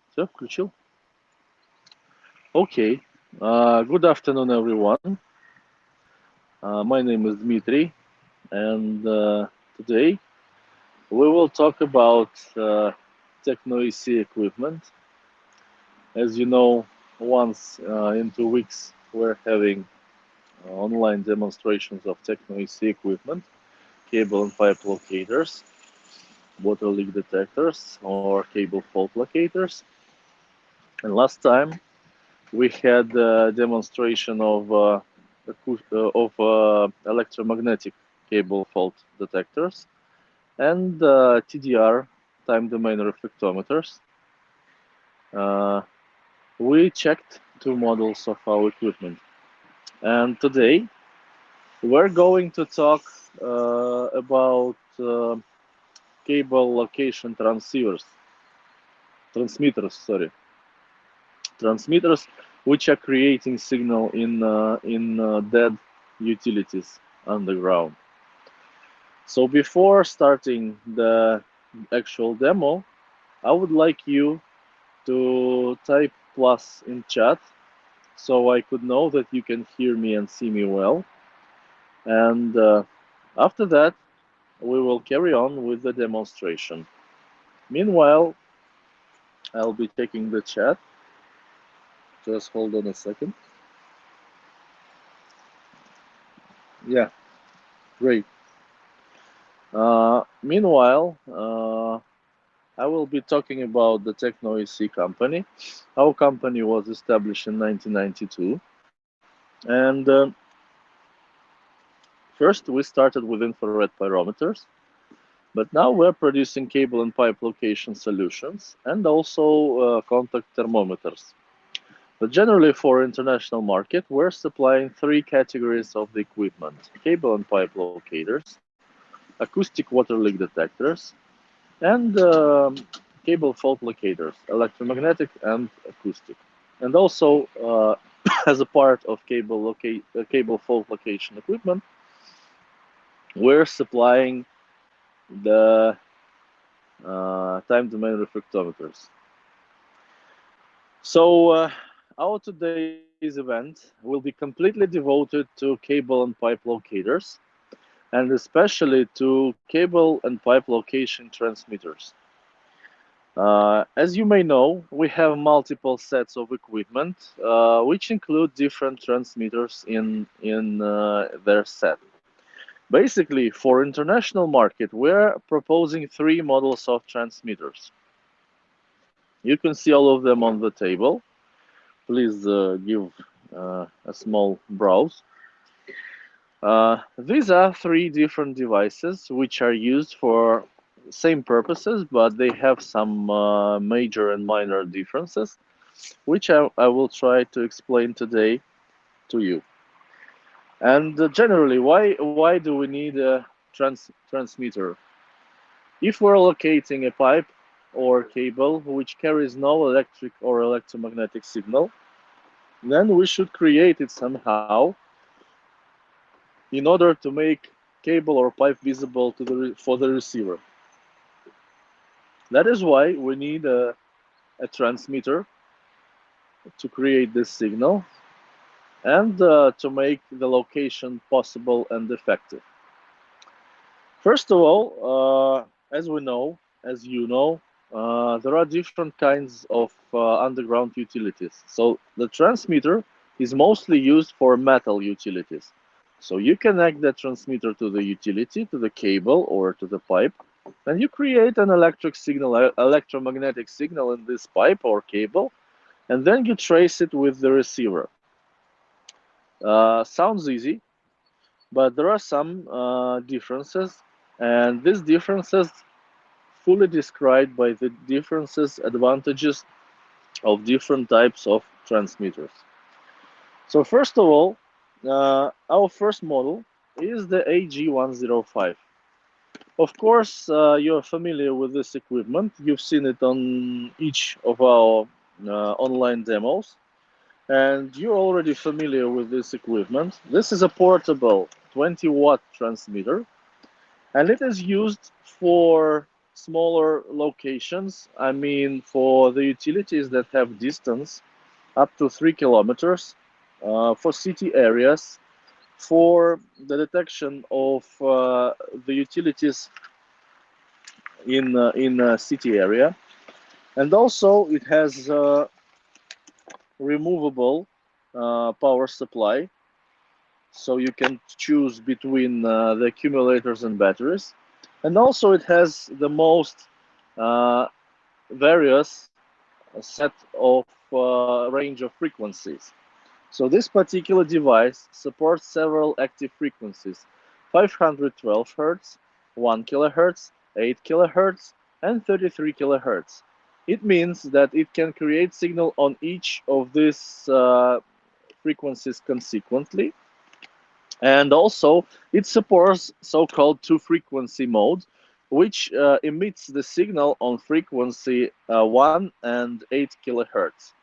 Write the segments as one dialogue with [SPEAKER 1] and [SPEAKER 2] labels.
[SPEAKER 1] Все, включил? Okay. Good afternoon, everyone. My name is Dmitry, and today we will talk about Techno-Ac equipment. As you know, once in 2 weeks we're having online demonstrations of Techno-Ac equipment, cable and pipe locators, water leak detectors, or cable fault locators. And last time we had a demonstration of electromagnetic cable fault detectors and TDR time domain reflectometers. Uh, we checked two models of our equipment, and today we're going to talk about cable location transmitters, which are creating signal in dead utilities underground. So before starting the actual demo, I would like you to type plus in chat so I could know that you can hear me and see me well. And after that, we will carry on with the demonstration. Meanwhile, I'll be checking the chat. Just hold on a second. Yeah, great. Meanwhile, I will be talking about the Techno-Ac company. Our company was established in 1992, and first we started with infrared pyrometers, but now we're producing cable and pipe location solutions and also contact thermometers. But generally for international market, we're supplying three categories of the equipment: cable and pipe locators, acoustic water leak detectors, and cable fault locators, electromagnetic and acoustic. And also, as a part of cable fault location equipment, we're supplying the time domain reflectometers. So our today's event will be completely devoted to cable and pipe locators, and especially to cable and pipe location transmitters. As you may know, we have multiple sets of equipment, which include different transmitters in their set. Basically, for international market, we're proposing three models of transmitters. You can see all of them on the table. Please give a small browse. These are three different devices which are used for same purposes, but they have some major and minor differences, which I will try to explain today to you. And generally, why do we need a transmitter? If we're locating a pipe or cable which carries no electric or electromagnetic signal, then we should create it somehow in order to make cable or pipe visible for the receiver. That is why we need a transmitter to create this signal and to make the location possible and effective. First of all, as we know, as you know, there are different kinds of underground utilities. So the transmitter is mostly used for metal utilities. So you connect the transmitter to the utility, to the cable or to the pipe, and you create an electric signal, electromagnetic signal in this pipe or cable, and then you trace it with the receiver. Sounds easy, but there are some differences, and these differences fully described by the differences, advantages of different types of transmitters. So first of all, our first model is the AG105. Of course, you're familiar with this equipment. You've seen it on each of our online demos, and you're already familiar with this equipment. This is a portable 20-watt transmitter, and it is used for smaller locations, I mean for the utilities that have distance up to 3 kilometers, for city areas, for the detection of the utilities in a city area, and also it has removable power supply, so you can choose between the accumulators and batteries, and also it has the most uh, various set of range of frequencies. So this particular device supports several active frequencies: 512 Hz, 1 kHz, 8 kHz, and 33 kHz. It means that it can create signal on each of these frequencies consequently. And also, it supports so-called two-frequency mode, which emits the signal on frequency 1 and 8 kHz.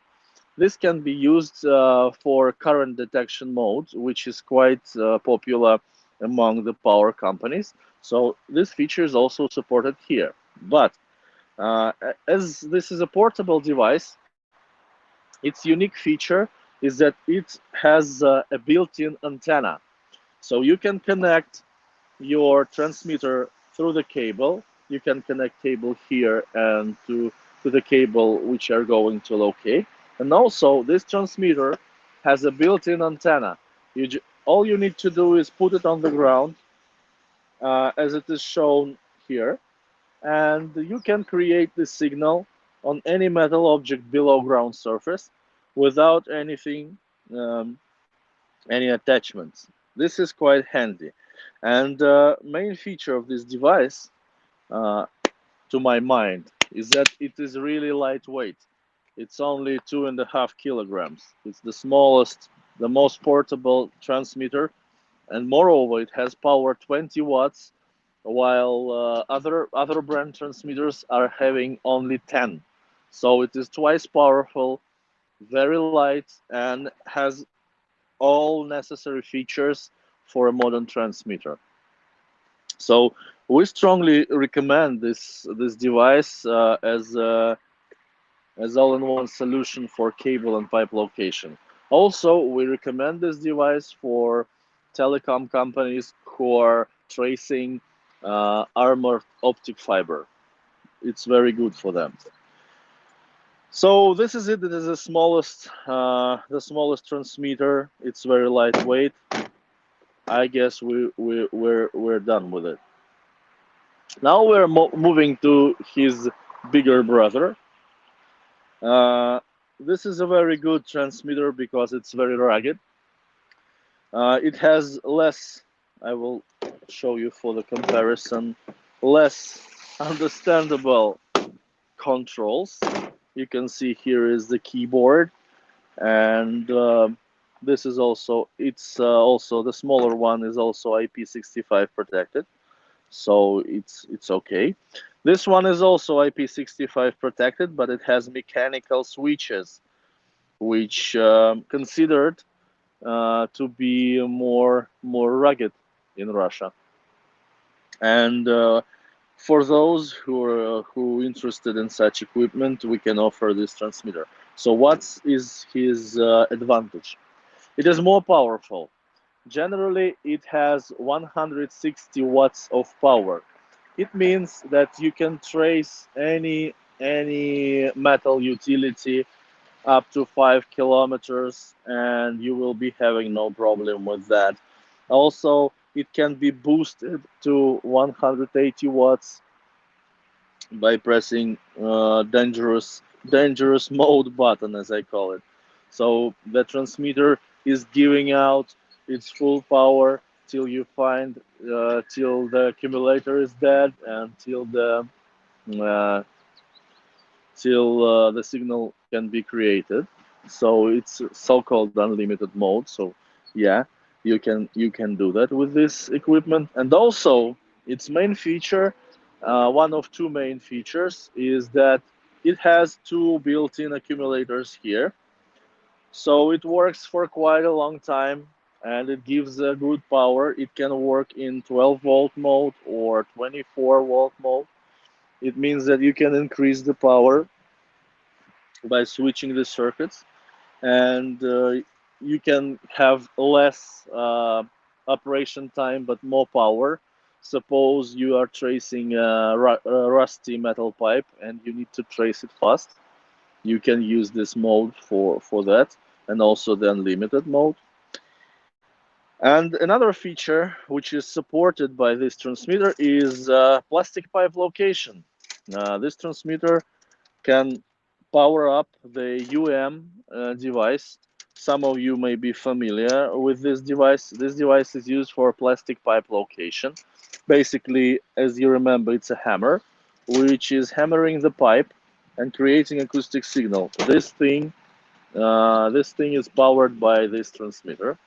[SPEAKER 1] This can be used for current detection mode, which is quite popular among the power companies. So this feature is also supported here. But as this is a portable device, its unique feature is that it has a built-in antenna. So you can connect your transmitter through the cable. You can connect cable here and to the cable which are going to locate. And also, this transmitter has a built-in antenna. All you need to do is put it on the ground, as it is shown here, and you can create the signal on any metal object below ground surface without um, any attachments. This is quite handy. And main feature of this device, uh, to my mind, is that it is really lightweight. It's only 2.5 kilograms. It's the smallest, the most portable transmitter, and moreover, it has power 20 watts, while other brand transmitters are having only 10. So it is twice powerful, very light, and has all necessary features for a modern transmitter. So we strongly recommend this device as all-in-one solution for cable and pipe location. Also, we recommend this device for telecom companies who are tracing armored optic fiber. It's very good for them. So this is it. This is the smallest transmitter. It's very lightweight. I guess we're done with it. Now we're moving to his bigger brother. Uh, this is a very good transmitter because it's very rugged. It has less, I will show you for the comparison, less understandable controls. You can see here is the keyboard, and this is also, it's also, the smaller one is also IP65 protected, so it's okay. This one is also IP65 protected, but it has mechanical switches, which considered to be more rugged in Russia. And for those who interested in such equipment, we can offer this transmitter. So what is his advantage? It is more powerful. Generally, it has 160 watts of power. It means that you can trace any metal utility up to 5 kilometers, and you will be having no problem with that. Also, it can be boosted to 180 watts by pressing dangerous mode button, as I call it. So the transmitter is giving out its full power till you find till the accumulator is dead, and uh, till the signal can be created. So it's so-called unlimited mode. So yeah, you can do that with this equipment. And also, its main feature, one of two main features, is that it has two built-in accumulators here. So it works for quite a long time, and it gives a good power. It can work in 12-volt mode or 24-volt mode. It means that you can increase the power by switching the circuits, and you can have less operation time but more power. Suppose you are tracing a rusty metal pipe and you need to trace it fast. You can use this mode for that, and also the unlimited mode. And another feature which is supported by this transmitter is plastic pipe location. This transmitter can power up the device. Some of you may be familiar with this device. This device is used for plastic pipe location. Basically, as you remember, it's a hammer, which is hammering the pipe and creating acoustic signal. This thing is powered by this transmitter.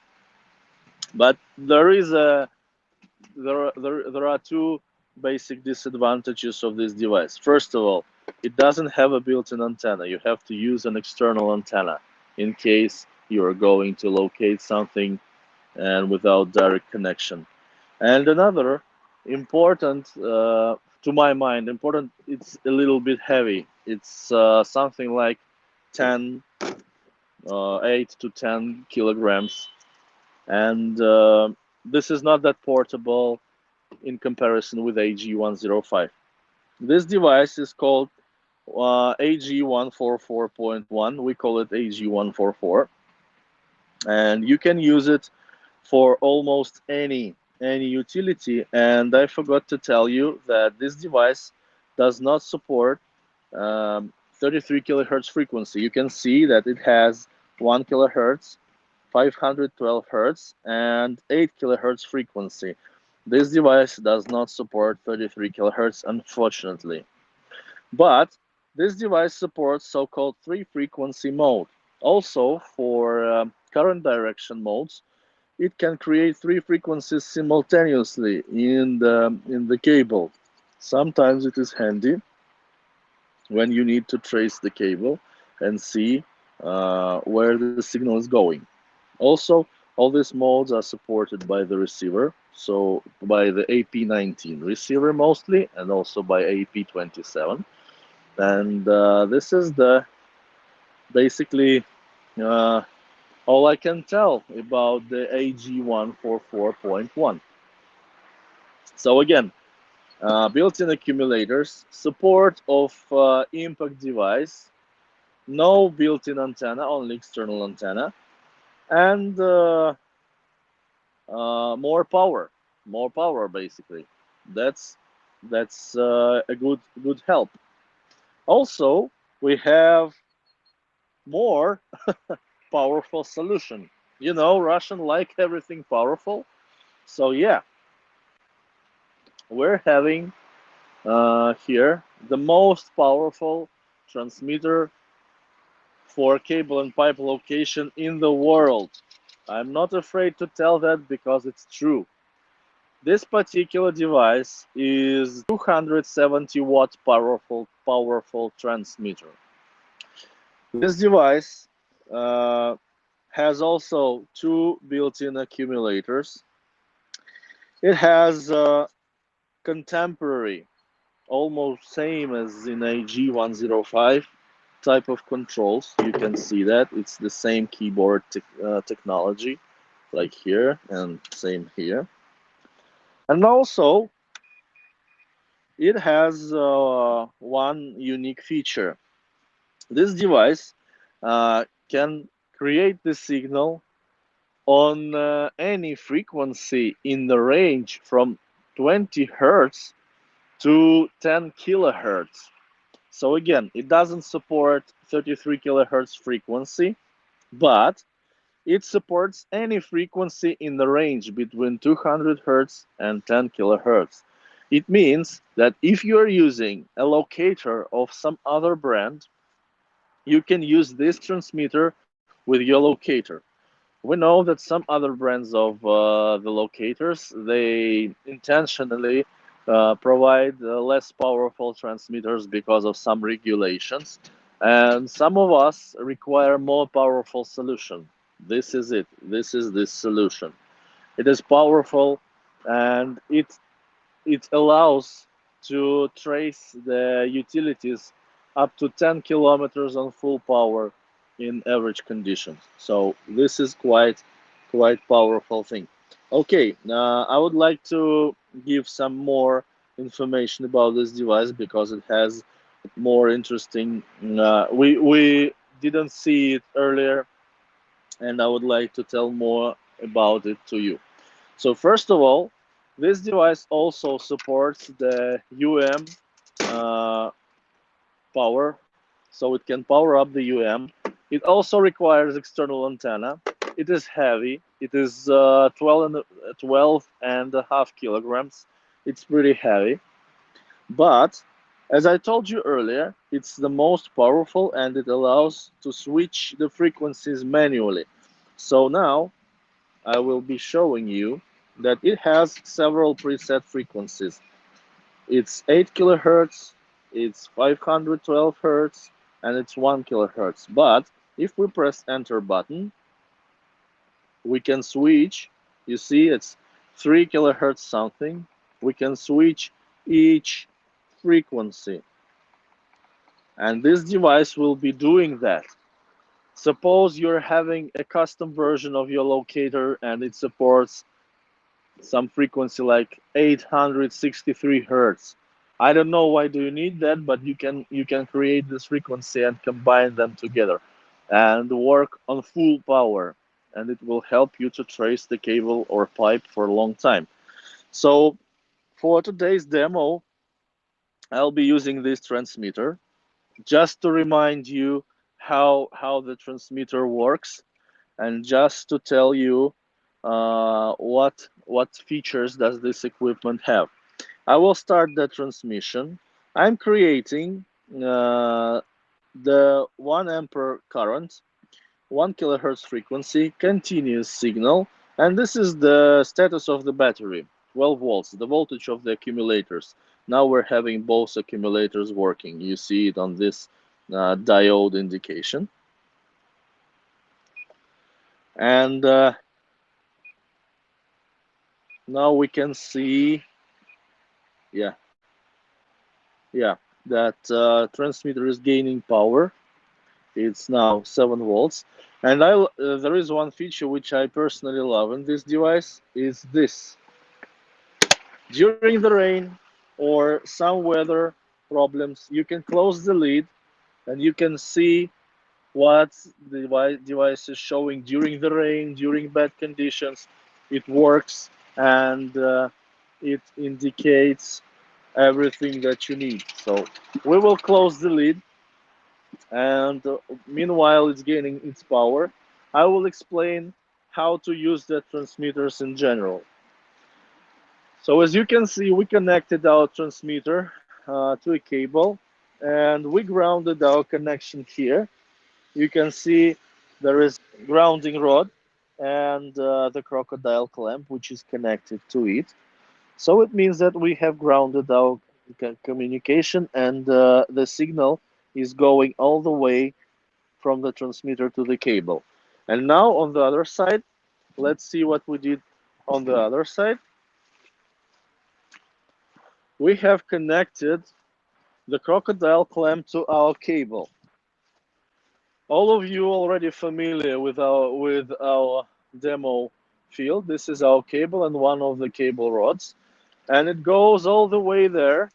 [SPEAKER 1] But there are two basic disadvantages of this device. First of all, it doesn't have a built-in antenna. You have to use an external antenna in case you are going to locate something and without direct connection. And another important, to my mind, important, it's a little bit heavy. It's something like 10, 8 to 10 kilograms. And this is not that portable in comparison with AG105. This device is called AG144.1. We call it AG144, and you can use it for almost any utility. And I forgot to tell you that this device does not support 33 kilohertz frequency. You can see that it has 1 kilohertz, 512 hertz, and 8 kilohertz frequency. This device does not support 33 kilohertz, unfortunately. But this device supports so-called three-frequency mode. Also, for current direction modes, it can create three frequencies simultaneously in the cable. Sometimes it is handy when you need to trace the cable and see where the signal is going. Also, all these modes are supported by the receiver, so by the AP19 receiver mostly, and also by AP27. And this is the basically uh, all I can tell about the AG144.1. So again, built-in accumulators, support of impact device, no built-in antenna, only external antenna, and more power basically. That's a good help. Also, we have more powerful solution. You know, Russian like everything powerful. So yeah, we're having here the most powerful transmitter for cable and pipe location in the world. I'm not afraid to tell that because it's true. This particular device is 270 watt powerful transmitter. This device has also two built-in accumulators. It has contemporary, almost same as in a G105 type of controls. You can see that it's the same keyboard technology, like here and same here. And also, it has one unique feature. This device can create the signal on any frequency in the range from 20 hertz to 10 kilohertz. So again, it doesn't support 33 kilohertz frequency, but it supports any frequency in the range between 200 hertz and 10 kilohertz. It means that if you're using a locator of some other brand, you can use this transmitter with your locator. We know that some other brands of the locators, they intentionally provide less powerful transmitters because of some regulations, and some of us require more powerful solution. This is it. This is this solution. It is powerful, and it allows to trace the utilities up to 10 kilometers on full power in average conditions. So this is quite powerful thing. Okay, I would like to give some more information about this device because it has more interesting. We didn't see it earlier, and I would like to tell more about it to you. So first of all, this device also supports the UM uh, power, so it can power up the UM. It also requires external antenna. It is heavy. It is 12 and a half kilograms. It's pretty heavy. But as I told you earlier, it's the most powerful and it allows to switch the frequencies manually. So now I will be showing you that it has several preset frequencies. It's 8 kilohertz, it's 512 hertz, and it's 1 kilohertz. But if we press enter button, we can switch. You see, it's 3 kilohertz something. We can switch each frequency, and this device will be doing that. Suppose you're having a custom version of your locator and it supports some frequency like 863 hertz. I don't know why do you need that, but you can create this frequency and combine them together and work on full power, and it will help you to trace the cable or pipe for a long time. So for today's demo, I'll be using this transmitter just to remind you how the transmitter works, and just to tell you what features does this equipment have. I will start the transmission. I'm creating the 1 ampere current, 1 kilohertz frequency, continuous signal, and this is the status of the battery, 12 volts, the voltage of the accumulators. Now we're having both accumulators working. You see it on this diode indication. And now we can see, yeah, yeah, that transmitter is gaining power. It's now 7 volts. And there is one feature which I personally love in this device is this. During the rain or some weather problems, you can close the lid and you can see what the device is showing during the rain, during bad conditions. It works, and it indicates everything that you need. So we will close the lid, and meanwhile it's gaining its power. I will explain how to use the transmitters in general. So as you can see, we connected our transmitter to a cable, and we grounded our connection here. You can see there is grounding rod and the crocodile clamp which is connected to it. So it means that we have grounded our communication, and the signal is going all the way from the transmitter to the cable. And now on the other side, let's see what we did on the other side. We have connected the crocodile clamp to our cable. All of you already familiar with our demo field. This is our cable and one of the cable rods, and it goes all the way there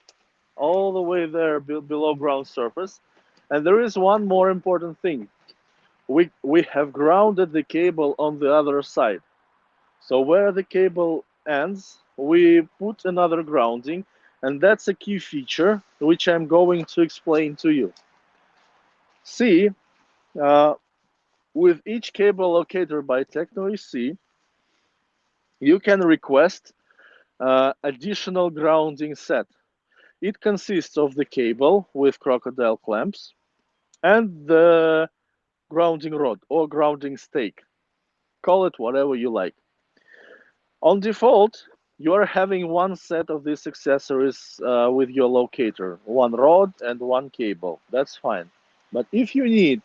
[SPEAKER 1] below ground surface. And there is one more important thing. We have grounded the cable on the other side. So where the cable ends, we put another grounding, and that's a key feature which I'm going to explain to you. See, uh, with each cable locator by Techno-Ac, you can request additional grounding set. It consists of the cable with crocodile clamps and the grounding rod or grounding stake. Call it whatever you like. On default, you are having one set of these accessories with your locator, one rod and one cable. That's fine. But if you need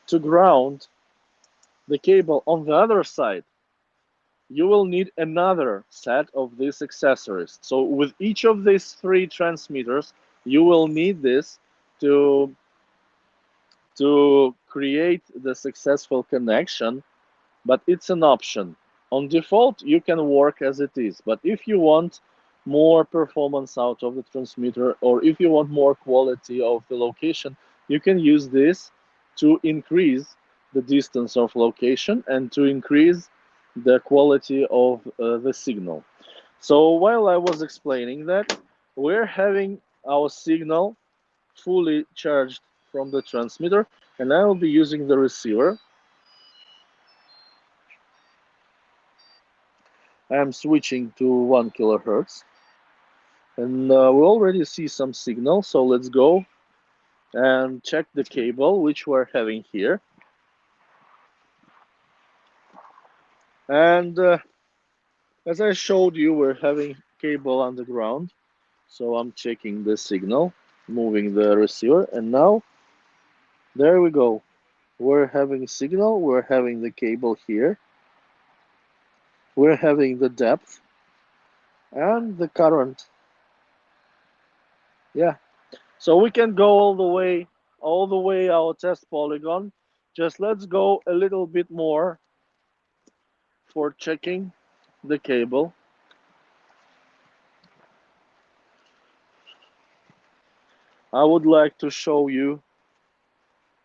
[SPEAKER 1] to ground the cable on the other side, you will need another set of these accessories. So with each of these three transmitters, you will need this to create the successful connection, but it's an option. On default, you can work as it is, but if you want more performance out of the transmitter, or if you want more quality of the location, you can use this to increase the distance of location and to increase the quality of the signal. So while I was explaining that, we're having our signal fully charged from the transmitter, and I will be using the receiver. I am switching to 1 kilohertz, and we already see some signal. So let's go and check the cable which we're having here. And as I showed you, we're having cable underground. So I'm checking the signal, moving the receiver, and now there we go. We're having signal, we're having the cable here, we're having the depth and the current. Yeah, so we can go all the way our test polygon. Just let's go a little bit more for checking the cable. I would like to show you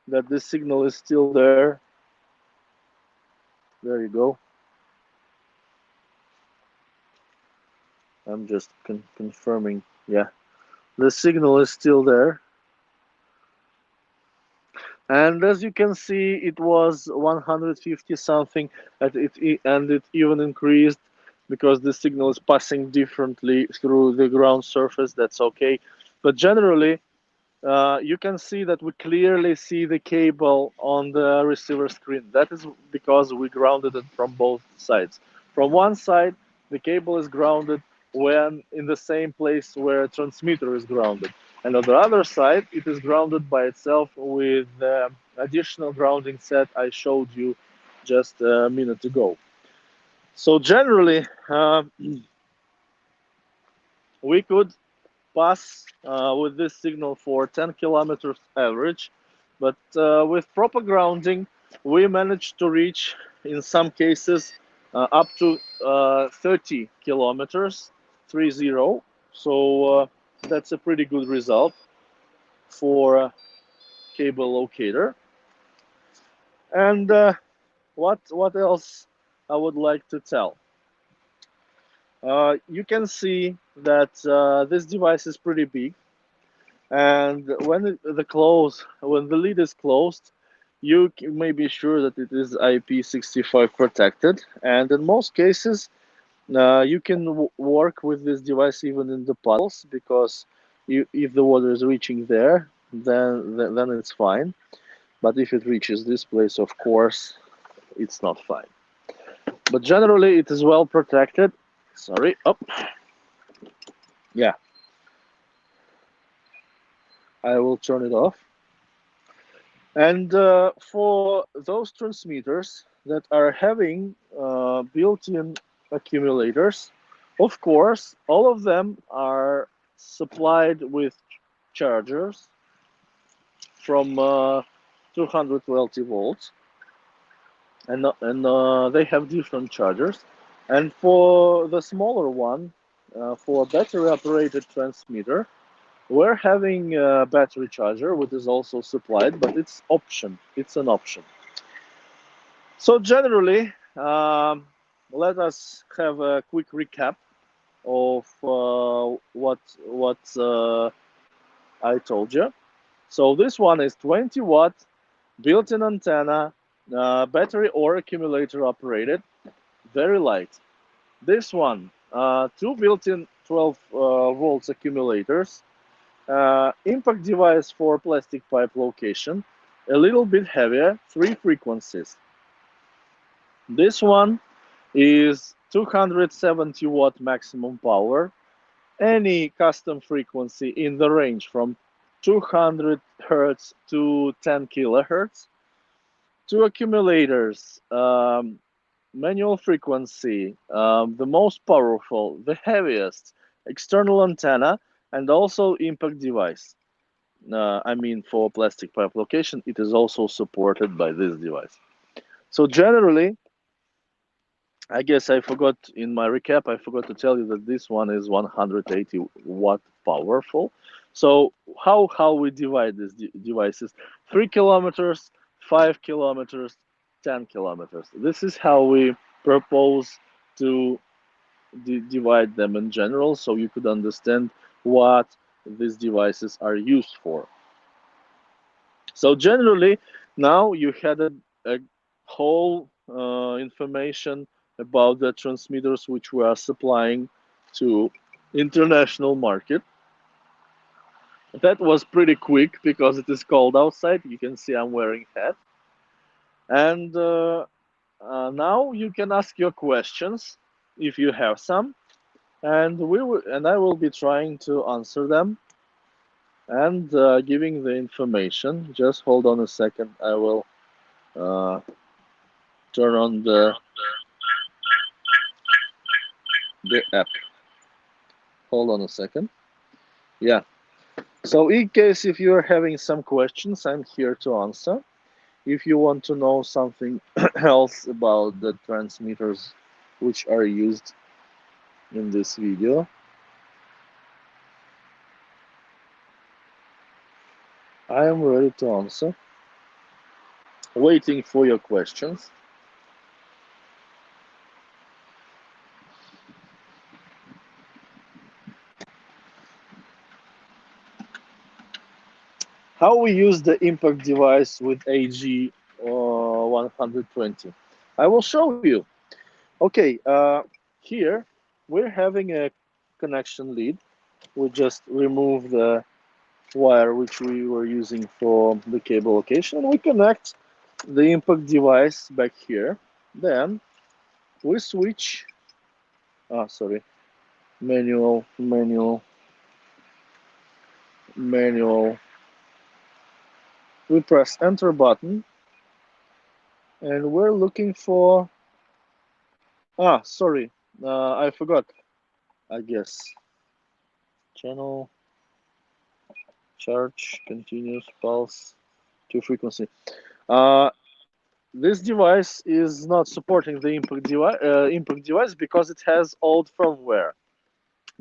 [SPEAKER 1] that the signal is still there. There you go. I'm just confirming. Yeah, the signal is still there. And as you can see, it was 150 something, and it even increased because the signal is passing differently through the ground surface. That's okay. But generally, you can see that we clearly see the cable on the receiver screen. That is because we grounded it from both sides. From one side, the cable is grounded when in the same place where a transmitter is grounded. And on the other side, it is grounded by itself with the additional grounding set I showed you just a minute ago. So generally, we could pass with this signal for 10 kilometers average, but with proper grounding, we managed to reach, in some cases, up to 30 kilometers, 30. So that's a pretty good result for a cable locator. And what else I would like to tell? You can see that this device is pretty big. And when when the lid is closed, you may be sure that it is IP65 protected. And in most cases, you can work with this device even in the puddles, because if the water is reaching there, then it's fine. But if it reaches this place, of course, it's not fine. But generally, it is well protected. Sorry. Oh, yeah. I will turn it off. And for those transmitters that are having built-in accumulators, of course, all of them are supplied with chargers from 220 volts, and they have different chargers. And for the smaller one, for battery-operated transmitter, we're having a battery charger, which is also supplied, but it's option. It's an option. So generally, let us have a quick recap of what I told you. So this one is 20 watt built-in antenna, battery or accumulator operated, very light. This one, two built-in 12 volts accumulators, impact device for plastic pipe location, a little bit heavier, 3 frequencies. This one is 270 watt maximum power, any custom frequency in the range from 200 hertz to 10 kilohertz. Two accumulators, manual frequency, the most powerful, the heaviest, external antenna, and also impact device. I mean, for plastic pipe location, it is also supported by this device. So generally, I guess I forgot in my recap, I forgot to tell you that this one is 180 watt powerful. So how we divide these devices? 3 kilometers, 5 kilometers, 10 kilometers. This is how we propose to divide them in general, so you could understand what these devices are used for. So generally, now you had a whole information about the transmitters which we are supplying to international market. That was pretty quick because it is cold outside. You can see I'm wearing hat. And now you can ask your questions if you have some, and I will be trying to answer them and giving the information. Just hold on a second. I will uh, turn on the app. Hold on a second. Yeah. So in case if you are having some questions, I'm here to answer. If you want to know something else about the transmitters which are used in this video, I am ready to answer. Waiting for your questions. How we use the impact device with AG 120. I will show you. Okay, here we're having a connection lead. We just remove the wire which we were using for the cable location. We connect the impact device back here. Then we switch, sorry, manual. We press enter button and we're looking for, sorry, I forgot, I guess. Channel, charge, continuous, pulse, to frequency. Uh, this device is not supporting the impact device because it has old firmware.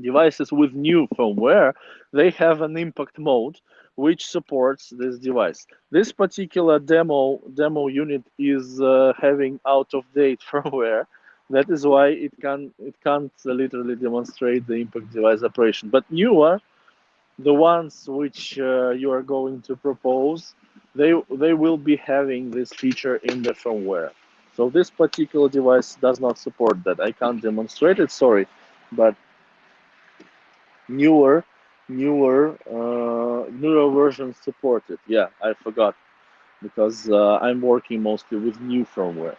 [SPEAKER 1] Devices with new firmware, they have an impact mode which supports this device. This particular demo unit is having out of date firmware. That is why it can't literally demonstrate the impact device operation. But newer, the ones which you are going to propose, they will be having this feature in the firmware. So this particular device does not support that. I can't demonstrate it, sorry, but newer versions support it. Yeah, I forgot because I'm working mostly with new firmware.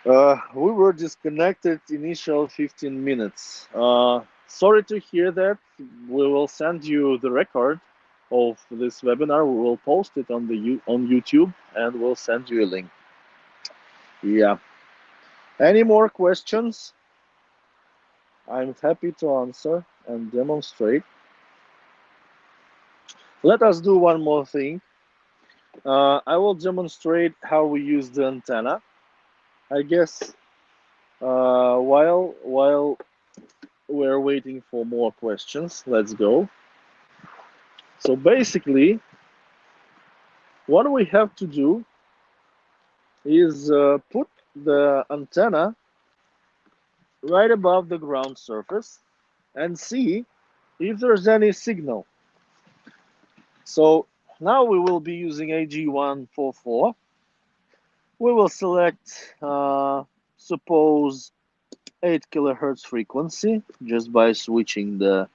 [SPEAKER 1] We were disconnected initial 15 minutes. Sorry to hear that. We will send you the record of this webinar. We will post it on on YouTube and we'll send you a link. Yeah. Any more questions? I'm happy to answer and demonstrate. Let us do one more thing. I will demonstrate how we use the antenna. I guess while we're waiting for more questions, let's go. So basically, what we have to do is put the antenna right above the ground surface and see if there's any signal. So now we will be using AG144. We will select, suppose, 8 kilohertz frequency just by switching the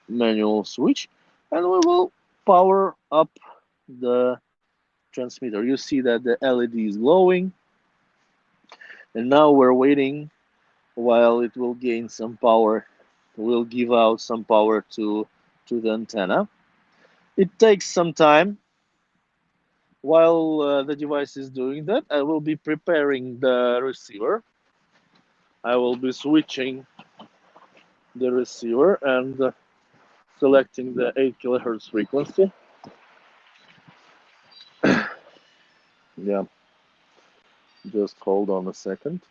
[SPEAKER 1] manual switch, and we will power up the transmitter. You see that the LED is glowing, and now we're waiting while it will gain some power. We'll give out some power to the antenna. It takes some time. While the device is doing that, I will be preparing the receiver. I will be switching the receiver and selecting the 8 kilohertz frequency. Yeah, just hold on a second.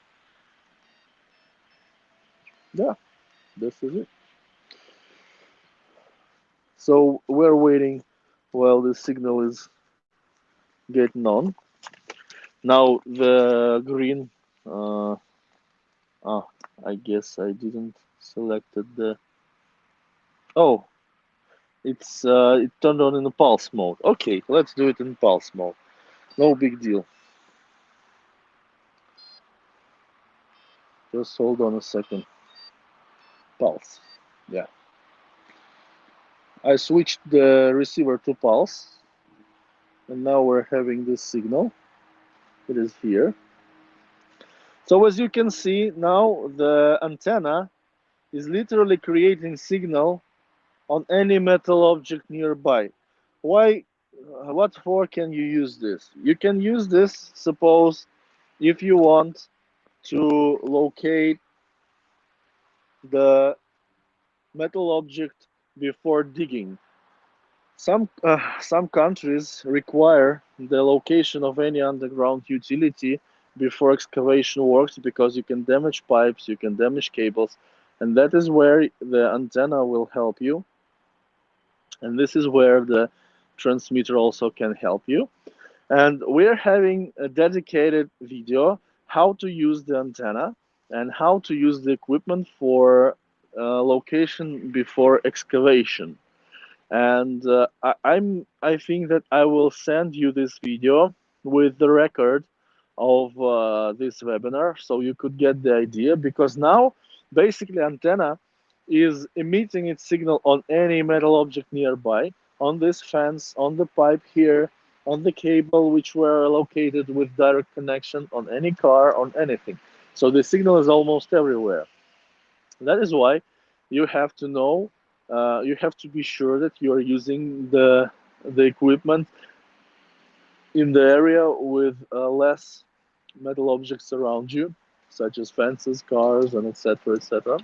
[SPEAKER 1] Yeah, this is it. So we're waiting while the signal is getting on. Now the green, uh, ah, I guess I didn't selected the, oh, it turned on in the pulse mode. Okay, let's do it in pulse mode. No big deal. Just hold on a second. Pulse. Yeah. I switched the receiver to pulse, and now we're having this signal. It is here. So as you can see, now the antenna is literally creating signal on any metal object nearby. Why? What for can you use this? You can use this, suppose, if you want to locate the metal object before digging. Some countries require the location of any underground utility before excavation works because you can damage pipes, you can damage cables, and that is where the antenna will help you. And this is where the transmitter also can help you. And we're having a dedicated video how to use the antenna and how to use the equipment for location before excavation. And I think that I will send you this video with the record of this webinar so you could get the idea, because now basically antenna is emitting its signal on any metal object nearby, on this fence, on the pipe here, on the cable which were located with direct connection, on any car, on anything. So the signal is almost everywhere. That is why you have to know, you have to be sure that you are using the equipment in the area with less metal objects around you, such as fences, cars, and etc. etc.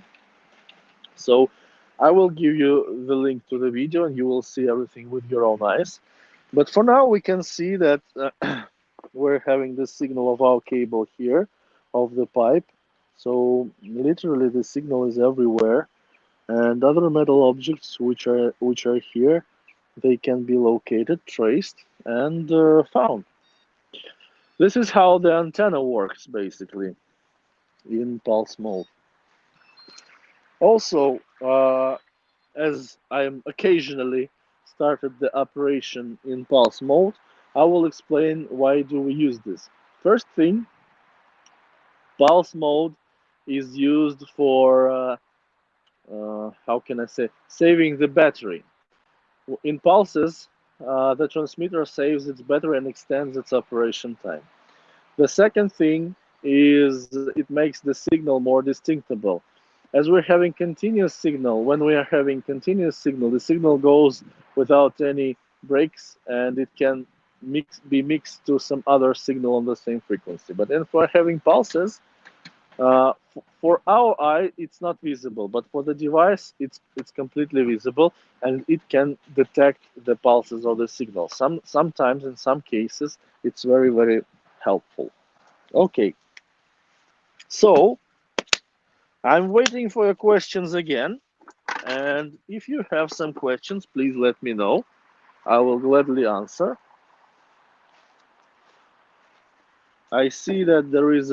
[SPEAKER 1] So I will give you the link to the video, and you will see everything with your own eyes. But for now, we can see that we're having the signal of our cable here, of the pipe. So literally, the signal is everywhere, and other metal objects which are here, they can be located, traced, and found. This is how the antenna works basically in pulse mode. Also, as I'm occasionally started the operation in pulse mode, I will explain why do we use this. First thing, pulse mode is used for how can I say, saving the battery. In pulses, the transmitter saves its battery and extends its operation time. The second thing is it makes the signal more distinctable. As we're having continuous signal, when we are having continuous signal, the signal goes without any breaks, and it can be mixed to some other signal on the same frequency. But if we're having pulses, for our eye, it's not visible, but for the device, it's completely visible, and it can detect the pulses of the signal. Sometimes, in some cases, it's very helpful. Okay, so I'm waiting for your questions again, and if you have some questions, please let me know. I will gladly answer. I see that there is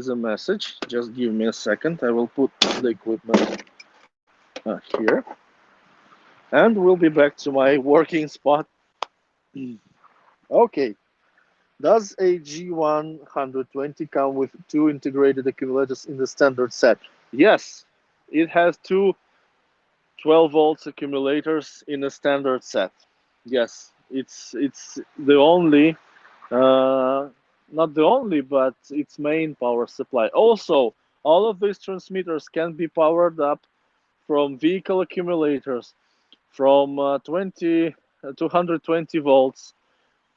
[SPEAKER 1] a message. Just give me a second. I will put the equipment here, and we'll be back to my working spot. Okay. Does a G120 come with two integrated accumulators in the standard set? Yes, it has two 12 volts accumulators in a standard set. Yes, it's the only, uh, not the only, but its main power supply. Also, all of these transmitters can be powered up from vehicle accumulators from 220 volts.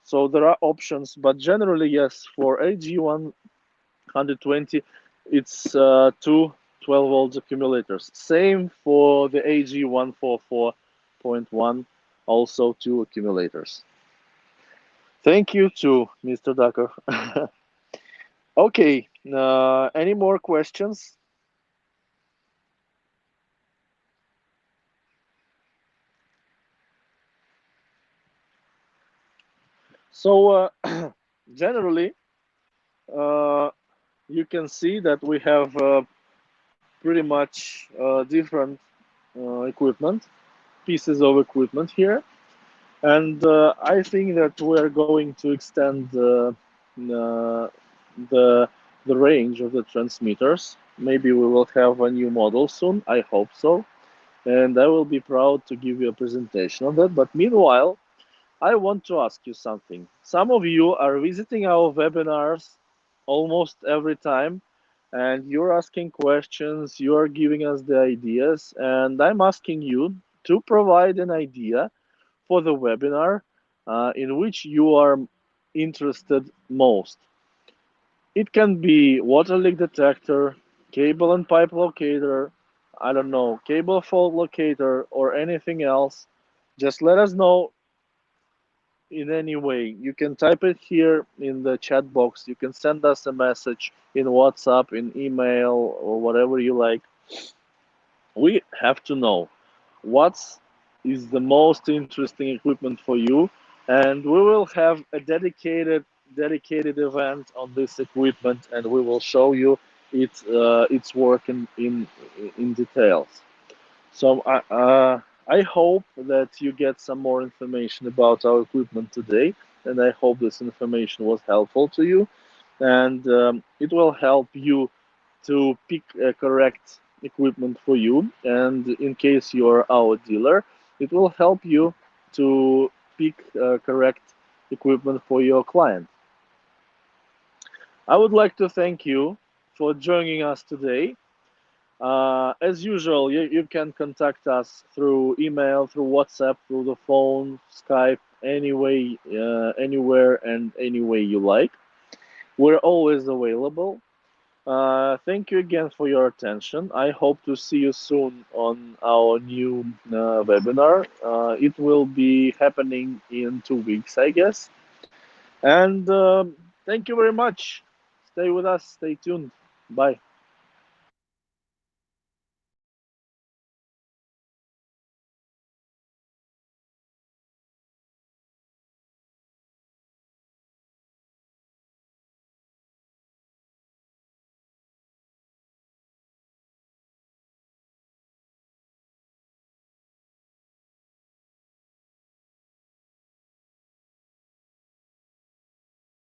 [SPEAKER 1] So there are options, but generally, yes, for AG120, it's two 12 volts accumulators. Same for the AG144.1, also two accumulators. Thank you to Mr. Ducker. Okay, any more questions? So generally, uh, you can see that we have pretty much different equipment, pieces of equipment here. And I think that we're going to extend the the range of the transmitters. Maybe we will have a new model soon. I hope so, and I will be proud to give you a presentation on that. But meanwhile, I want to ask you something. Some of you are visiting our webinars almost every time, and you're asking questions. You are giving us the ideas, and I'm asking you to provide an idea for the webinar in which you are interested most. It can be water leak detector, cable and pipe locator, I don't know, cable fault locator, or anything else. Just let us know in any way. You can type it here in the chat box. You can send us a message in WhatsApp, in email, or whatever you like. We have to know what is the most interesting equipment for you, and we will have a dedicated event on this equipment, and we will show you its work in details. So I hope that you get some more information about our equipment today, and I hope this information was helpful to you, and it will help you to pick a correct equipment for you. And in case you're our dealer, it will help you to pick correct equipment for your client. I would like to thank you for joining us today. As usual, you can contact us through email, through WhatsApp, through the phone, Skype, anywhere and any way you like. We're always available. Thank you again for your attention. I hope to see you soon on our new webinar. It will be happening in 2 weeks, I guess. And thank you very much. Stay with us. Stay tuned. Bye.